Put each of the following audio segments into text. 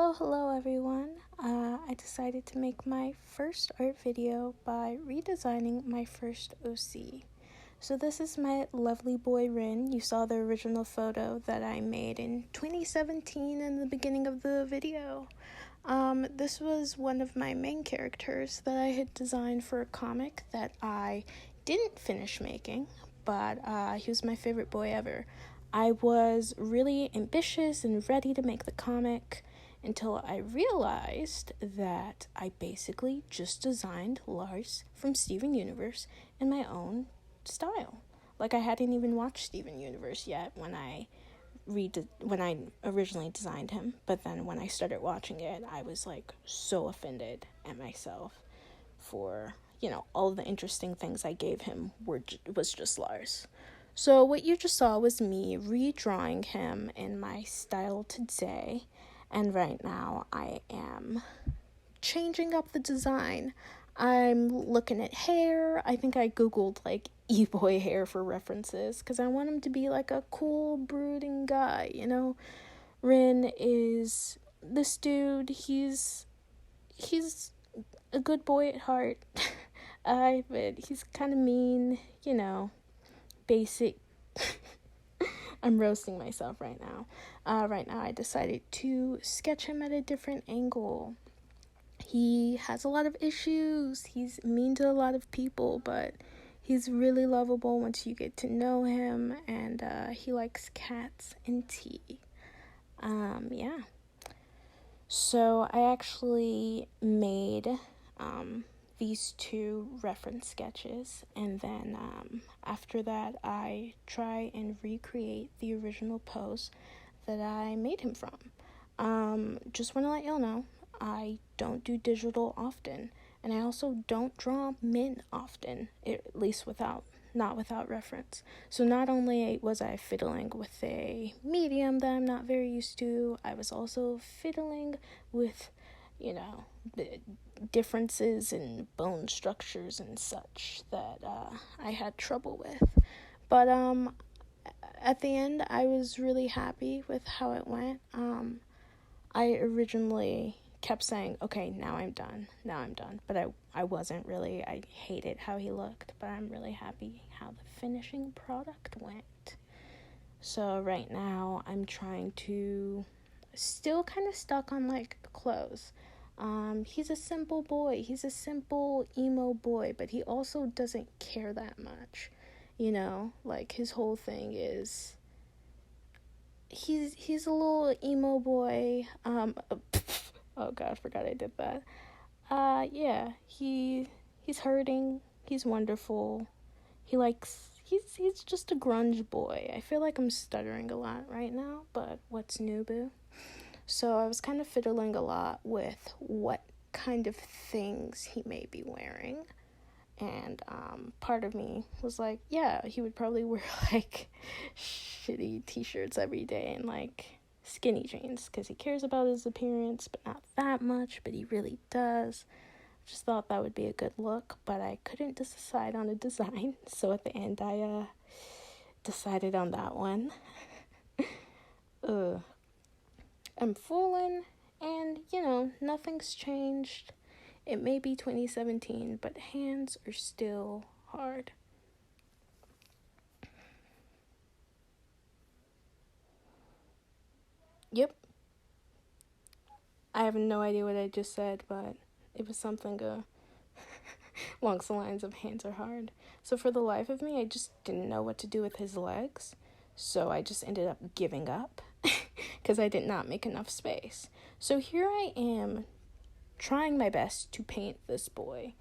Hello everyone. I decided to make my first art video by redesigning my first OC. So this is my lovely boy Rin. You saw the original photo that I made in 2017 in the beginning of the video. This was one of my main characters that I had designed for a comic that I didn't finish making, but he was my favorite boy ever. I was really ambitious and ready to make the comic until I realized that I basically just designed Lars from Steven Universe in my own style. Like, I hadn't even watched Steven Universe yet when I originally designed him, but then when I started watching it, I was like so offended at myself for, all the interesting things I gave him was just Lars. So what you just saw was me redrawing him in my style today, and right now I am changing up the design. I'm looking at hair. I think I googled like e-boy hair for references because I want him to be like a cool brooding guy, Rin is this dude. He's a good boy at heart. But he's kind of mean, basic. I'm roasting myself right now. Right now I decided to sketch him at a different angle. He has a lot of issues. He's mean to a lot of people, but he's really lovable once you get to know him, and he likes cats and tea. Yeah. So I actually made these two reference sketches, and then after that I try and recreate the original pose that I made him from. Just want to let y'all know, I don't do digital often, and I also don't draw men often, at least not without reference. So not only was I fiddling with a medium that I'm not very used to, I was also fiddling with, the differences in bone structures and such that I had trouble with. But at the end, I was really happy with how it went. I originally kept saying, okay, now I'm done, but I wasn't really. I hated how he looked, but I'm really happy how the finishing product went. So right now I'm trying to still kind of stuck on like clothes. He's a simple boy. He's a simple emo boy, but he also doesn't care that much. Like his whole thing is he's a little emo boy. Oh god, I forgot I did that. Yeah, he's hurting. He's wonderful. He's just a grunge boy. I feel like I'm stuttering a lot right now, but what's new, boo? So I was kind of fiddling a lot with what kind of things he may be wearing. And part of me was like, yeah, he would probably wear like shitty t-shirts every day and like skinny jeans because he cares about his appearance, but not that much, but he really does. Just thought that would be a good look, but I couldn't decide on a design. So at the end, I decided on that one. I'm fooling, and nothing's changed. It may be 2017, but hands are still hard. Yep. I have no idea what I just said, but it was something along the lines of hands are hard. So for the life of me, I just didn't know what to do with his legs. So I just ended up giving up because I did not make enough space. So here I am trying my best to paint this boy.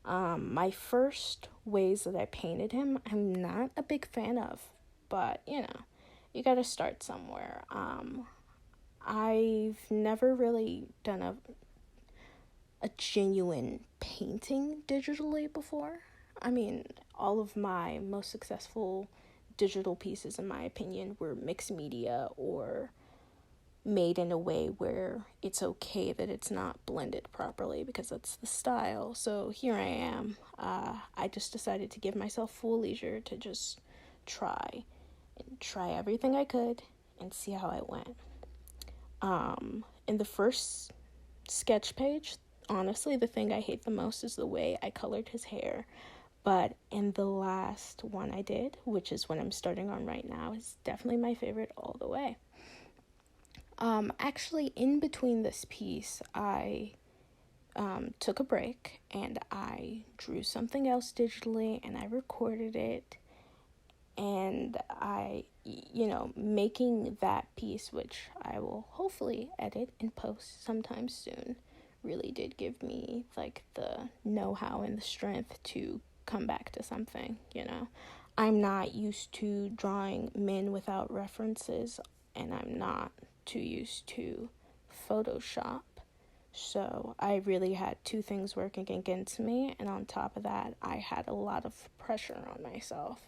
My first ways that I painted him, I'm not a big fan of, but you gotta start somewhere. I've never really done a genuine painting digitally before. I mean, all of my most successful digital pieces, in my opinion, were mixed media or made in a way where it's okay that it's not blended properly because that's the style. So here I am. I just decided to give myself full leisure to just try everything I could and see how it went. in the first sketch page, honestly, the thing I hate the most is the way I colored his hair. But in the last one I did, which is what I'm starting on right now, is definitely my favorite all the way. Actually, in between this piece, I took a break and I drew something else digitally and I recorded it. And I, making that piece, which I will hopefully edit and post sometime soon, really did give me like the know-how and the strength to come back to something. I'm not used to drawing men without references, and I'm not too used to Photoshop. So I really had two things working against me, and on top of that, I had a lot of pressure on myself.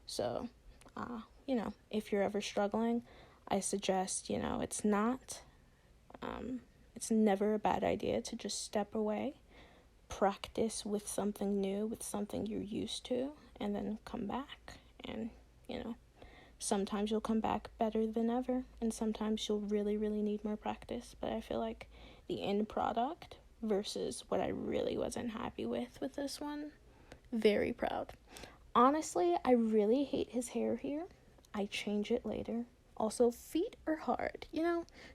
So, if you're ever struggling, I suggest, it's never a bad idea to just step away, practice with something new, with something you're used to, and then come back. And, sometimes you'll come back better than ever, and sometimes you'll really, really need more practice. But I feel like the end product versus what I really wasn't happy with this one, very proud. Honestly, I really hate his hair here. I change it later. Also, feet are hard.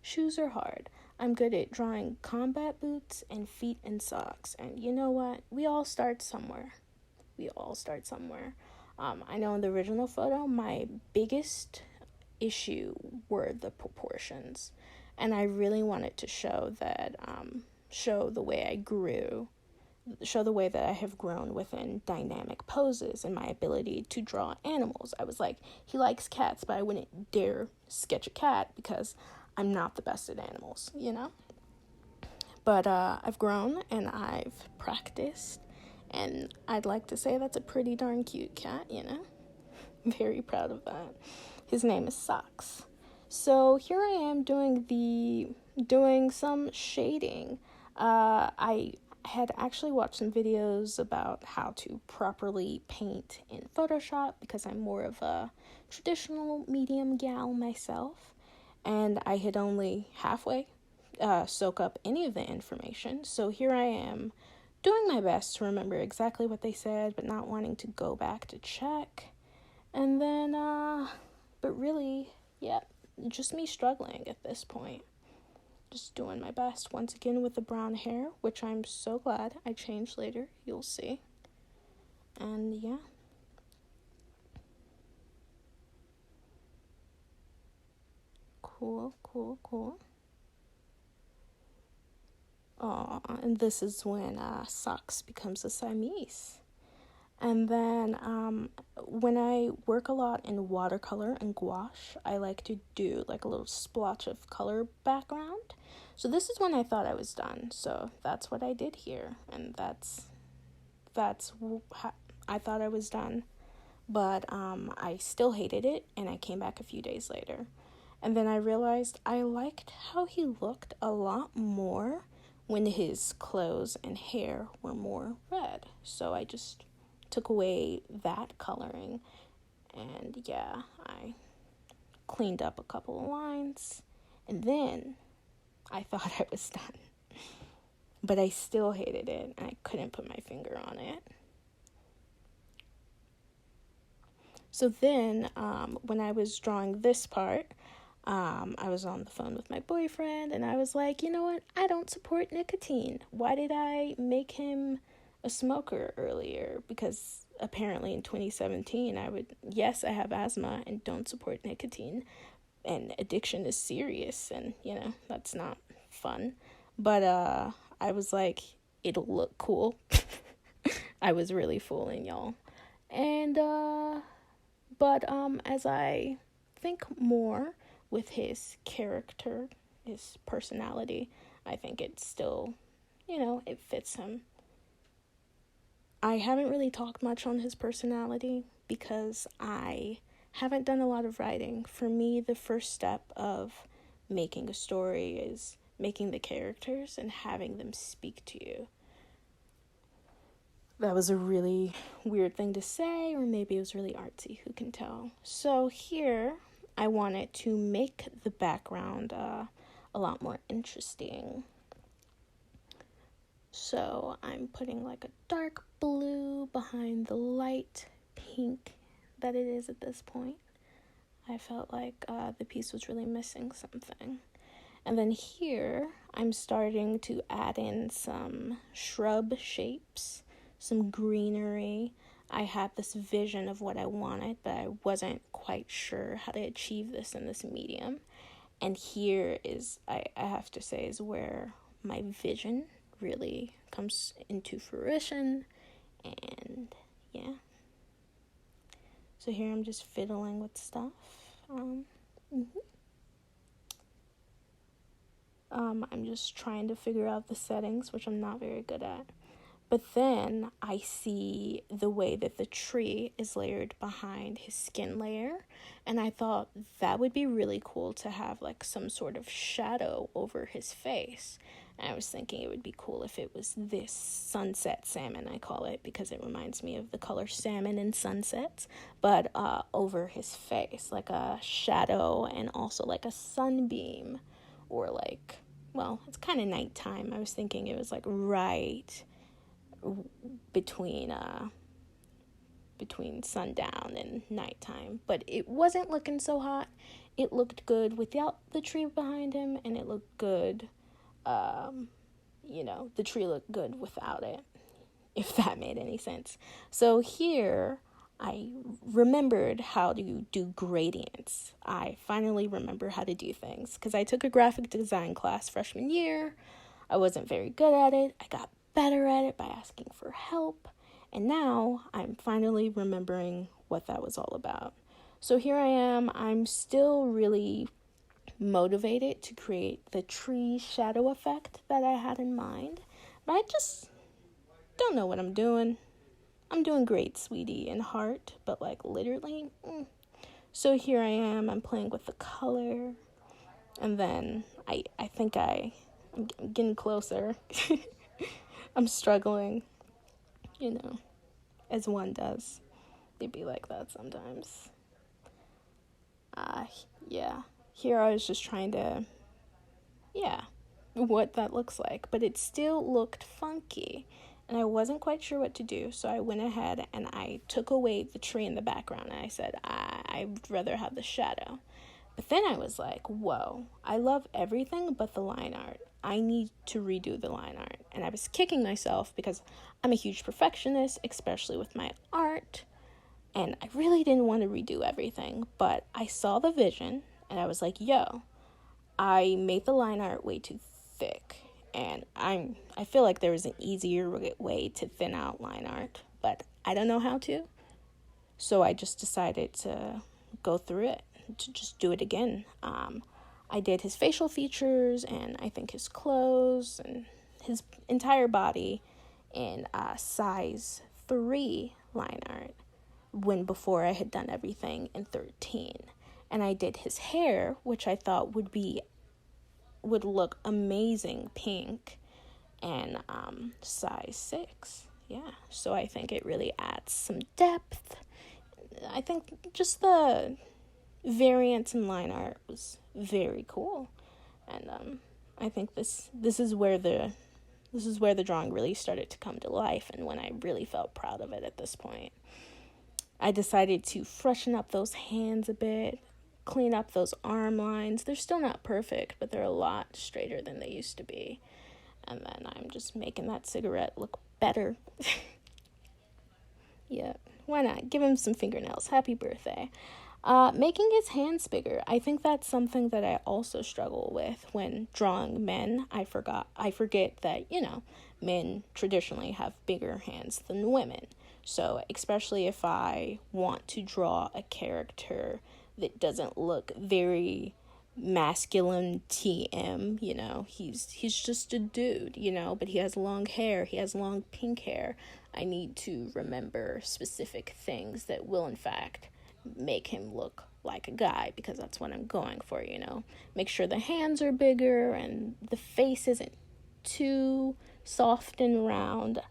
Shoes are hard. I'm good at drawing combat boots and feet and socks. And you know what? We all start somewhere. I know in the original photo, my biggest issue were the proportions. And I really wanted to show that, show the way that I have grown within dynamic poses and my ability to draw animals. I was like, he likes cats, but I wouldn't dare sketch a cat because I'm not the best at animals, But I've grown and I've practiced, and I'd like to say that's a pretty darn cute cat, Very proud of that. His name is Socks. So here I am doing some shading. I had actually watched some videos about how to properly paint in Photoshop because I'm more of a traditional medium gal myself, and I had only halfway soak up any of the information. So here I am doing my best to remember exactly what they said, but not wanting to go back to check. And then, but really, yeah, just me struggling at this point. Just doing my best once again with the brown hair, which I'm so glad I changed later. You'll see. And yeah. Cool. And this is when Socks becomes a Siamese. And then when I work a lot in watercolor and gouache, I like to do like a little splotch of color background. So this is when I thought I was done. So that's what I did here. And that's how I thought I was done. But I still hated it, and I came back a few days later. And then I realized I liked how he looked a lot more when his clothes and hair were more red. So I just took away that coloring, and yeah, I cleaned up a couple of lines, and then I thought I was done. But I still hated it, and I couldn't put my finger on it. So then, when I was drawing this part, I was on the phone with my boyfriend, and I was like, you know what? I don't support nicotine. Why did I make him a smoker earlier? Because apparently in 2017, I have asthma and don't support nicotine, and addiction is serious, and, that's not fun. But I was like, it'll look cool. I was really fooling y'all. And, but as I think more with his character, his personality, I think it's still, it fits him. I haven't really talked much on his personality because I haven't done a lot of writing. For me, the first step of making a story is making the characters and having them speak to you. That was a really weird thing to say, or maybe it was really artsy, who can tell. So here, I wanted to make the background a a lot more interesting. So I'm putting like a dark blue behind the light pink that it is at this point. I felt like the piece was really missing something. And then here, I'm starting to add in some shrub shapes, some greenery. I had this vision of what I wanted, but I wasn't quite sure how to achieve this in this medium. And here is, I have to say, is where my vision really comes into fruition. And yeah. So here I'm just fiddling with stuff. I'm just trying to figure out the settings, which I'm not very good at. But then I see the way that the tree is layered behind his skin layer. And I thought that would be really cool to have like some sort of shadow over his face. And I was thinking it would be cool if it was this sunset salmon, I call it, because it reminds me of the color salmon in sunsets, but over his face, like a shadow and also like a sunbeam, or like, well, it's kind of nighttime. I was thinking it was like right between sundown and nighttime, but it wasn't looking so hot. It looked good without the tree behind him, and it looked good, the tree looked good without it, if that made any sense. So here I remembered how to do gradients. I finally remember how to do things because I took a graphic design class freshman year. I wasn't very good at it. I got better at it by asking for help. And now I'm finally remembering what that was all about. So here I am. I'm still really motivated to create the tree shadow effect that I had in mind. But I just don't know what I'm doing. I'm doing great, sweetie, in heart, but like literally. So here I am. I'm playing with the color. And then I think I'm getting closer. I'm struggling, as one does. It'd be like that sometimes. Yeah. Here I was just trying to, what that looks like. But it still looked funky. And I wasn't quite sure what to do. So I went ahead and I took away the tree in the background. And I said, I'd rather have the shadow. But then I was like, whoa, I love everything but the line art. I need to redo the line art. And I was kicking myself because I'm a huge perfectionist, especially with my art. And I really didn't want to redo everything. But I saw the vision and I was like, yo, I made the line art way too thick. And I feel like there was an easier way to thin out line art, but I don't know how to. So I just decided to go through it, to just do it again. I did his facial features and I think his clothes and his entire body in size 3 line art when before I had done everything in 13. And I did his hair, which I thought would look amazing pink, and size 6. Yeah, so I think it really adds some depth. I think just the variance in line art was very cool, and I think this is where the drawing really started to come to life, and when I really felt proud of it at this point. I decided to freshen up those hands a bit, clean up those arm lines. They're still not perfect, but they're a lot straighter than they used to be. And then I'm just making that cigarette look better. Yeah, why not? Give him some fingernails. Happy birthday. Making his hands bigger. I think that's something that I also struggle with when drawing men. I forget that, men traditionally have bigger hands than women. So especially if I want to draw a character that doesn't look very masculine TM, he's just a dude, but he has long hair, he has long pink hair. I need to remember specific things that will in fact make him look like a guy, because that's what I'm going for, Make sure the hands are bigger and the face isn't too soft and round,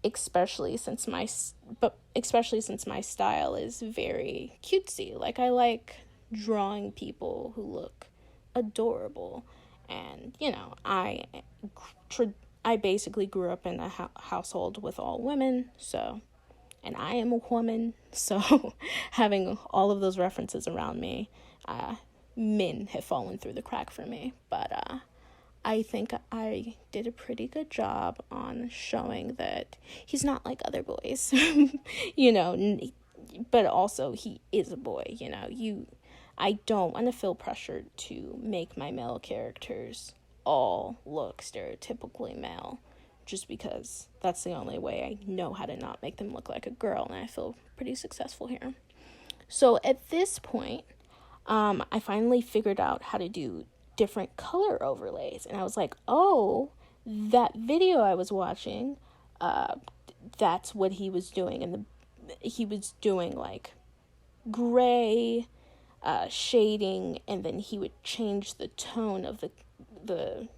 especially since my style is very cutesy. Like, I like drawing people who look adorable, And, I basically grew up in a household with all women, so, and I am a woman, so having all of those references around me, men have fallen through the crack for me. But I think I did a pretty good job on showing that he's not like other boys, but also he is a boy, I don't want to feel pressured to make my male characters all look stereotypically male just because that's the only way I know how to not make them look like a girl, and I feel pretty successful here. So at this point, I finally figured out how to do different color overlays, and I was like, oh, that video I was watching, that's what he was doing, and he was doing like gray shading, and then he would change the tone of the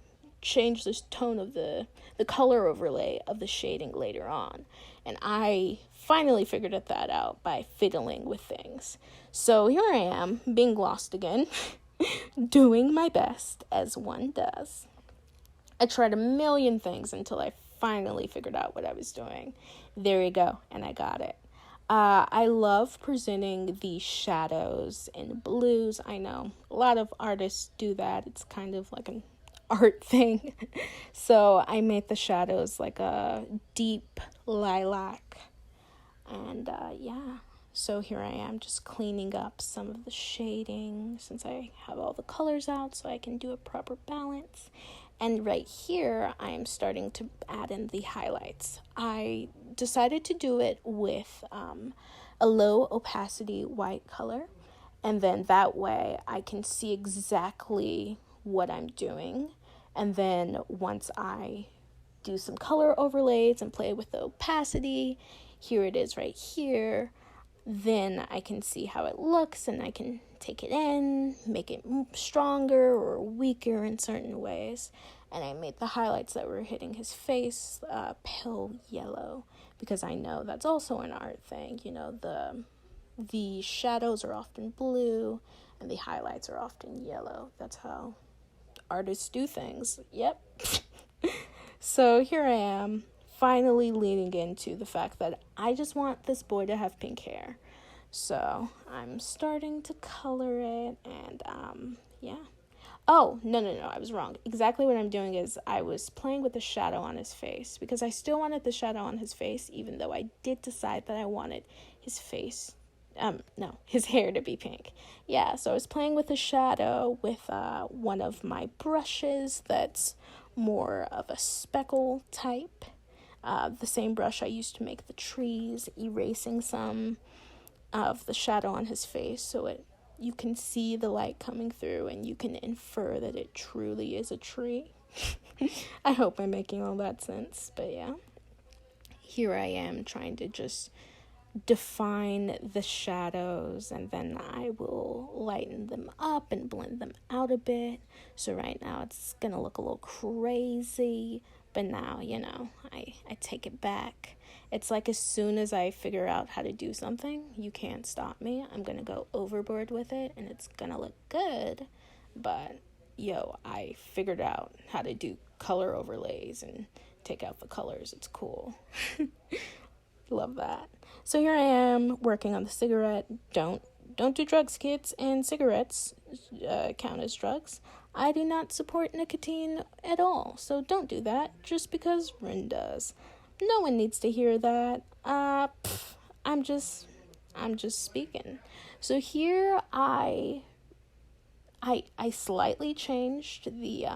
color overlay of the shading later on. And I finally figured that out by fiddling with things. So here I am, being lost again, doing my best as one does. I tried a million things until I finally figured out what I was doing. There you go, and I got it. I love presenting the shadows in blues. I know a lot of artists do that. It's kind of like an art thing. So I made the shadows like a deep lilac. And so here I am just cleaning up some of the shading since I have all the colors out so I can do a proper balance. And right here, I'm starting to add in the highlights. I decided to do it with a low opacity white color. And then that way I can see exactly what I'm doing. And then once I do some color overlays and play with the opacity, here it is right here, then I can see how it looks and I can take it in, make it stronger or weaker in certain ways. And I made the highlights that were hitting his face pale yellow, because I know that's also an art thing. The shadows are often blue and the highlights are often yellow. That's how artists do things. Yep. So here I am, finally leaning into the fact that I just want this boy to have pink hair. So I'm starting to color it, and Oh, no, I was wrong. Exactly what I'm doing is I was playing with the shadow on his face, because I still wanted the shadow on his face, even though I did decide that I wanted his hair to be pink. Yeah, so I was playing with the shadow with one of my brushes that's more of a speckle type. The same brush I used to make the trees, erasing some of the shadow on his face so you can see the light coming through and you can infer that it truly is a tree. I hope I'm making all that sense, but yeah. Here I am trying to just define the shadows, and then I will lighten them up and blend them out a bit. So right now it's gonna look a little crazy, but now, I take it back. It's like as soon as I figure out how to do something, you can't stop me. I'm gonna go overboard with it and it's gonna look good. But I figured out how to do color overlays and take out the colors. It's cool. Love that. So here I am working on the cigarette. Don't do drugs, kids, and cigarettes count as drugs. I do not support nicotine at all, so don't do that just because Rin does. No one needs to hear that. I'm just speaking. So here I slightly changed the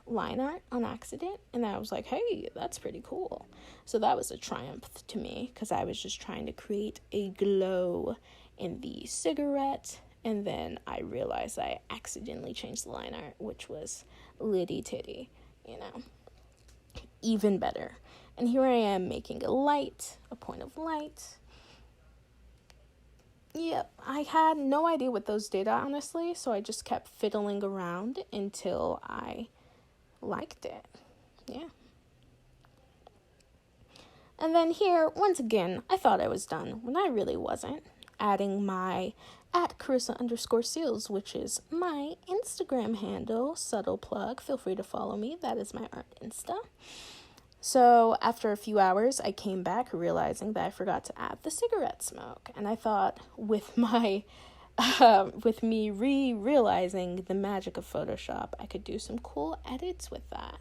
line art on accident, and I was like, hey, that's pretty cool. So that was a triumph to me, because I was just trying to create a glow in the cigarette, and then I realized I accidentally changed the line art, which was litty titty, even better. And here I am making a point of light. Yep, I had no idea what those did, honestly, so I just kept fiddling around until I liked it. Yeah. And then here, once again, I thought I was done when I really wasn't. Adding my at Carissa_Seals, which is my Instagram handle. Subtle plug. Feel free to follow me. That is my art Insta. So after a few hours, I came back realizing that I forgot to add the cigarette smoke. And I thought with me realizing the magic of Photoshop, I could do some cool edits with that.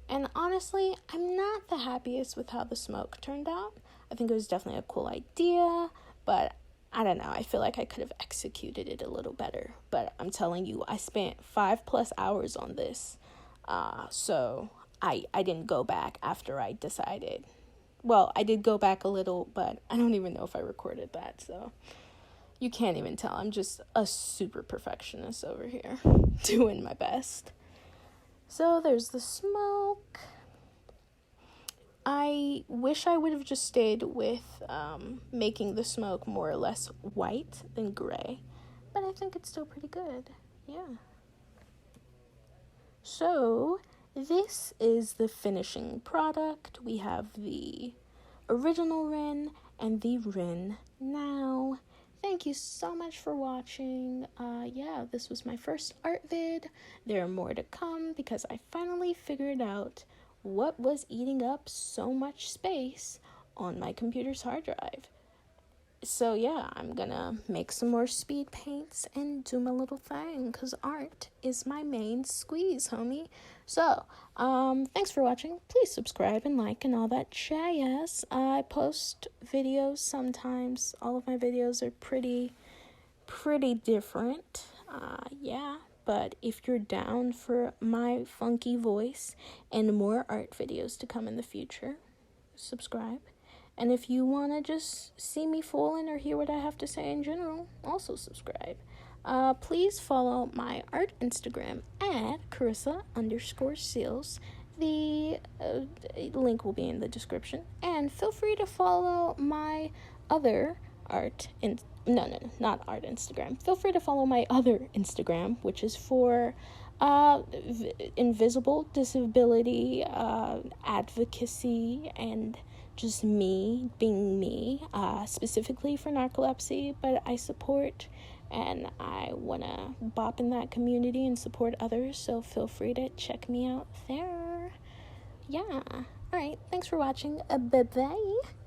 And honestly, I'm not the happiest with how the smoke turned out. I think it was definitely a cool idea, but I don't know. I feel like I could have executed it a little better. But I'm telling you, I spent 5+ hours on this. So I didn't go back after I decided. Well, I did go back a little, but I don't even know if I recorded that. So you can't even tell. I'm just a super perfectionist over here, doing my best. So there's the smoke. I wish I would have just stayed with making the smoke more or less white than gray, but I think it's still pretty good. Yeah. So this is the finishing product. We have the original Rin and the Rin Now. Thank you so much for watching. This was my first art vid. There are more to come because I finally figured out what was eating up so much space on my computer's hard drive. So yeah, I'm gonna make some more speed paints and do my little thing because art is my main squeeze, homie. So, thanks for watching. Please subscribe and like and all that jazz. I post videos sometimes. All of my videos are pretty different. But if you're down for my funky voice and more art videos to come in the future, subscribe. And if you want to just see me fooling or hear what I have to say in general, also subscribe. Please follow my art Instagram at Carissa_Seals. The link will be in the description. And feel free to follow my other not art Instagram. Feel free to follow my other Instagram, which is for invisible disability advocacy and just me being me, specifically for narcolepsy, but I support and I want to bop in that community and support others, so feel free to check me out there. Yeah. All right. Thanks for watching. Bye-bye.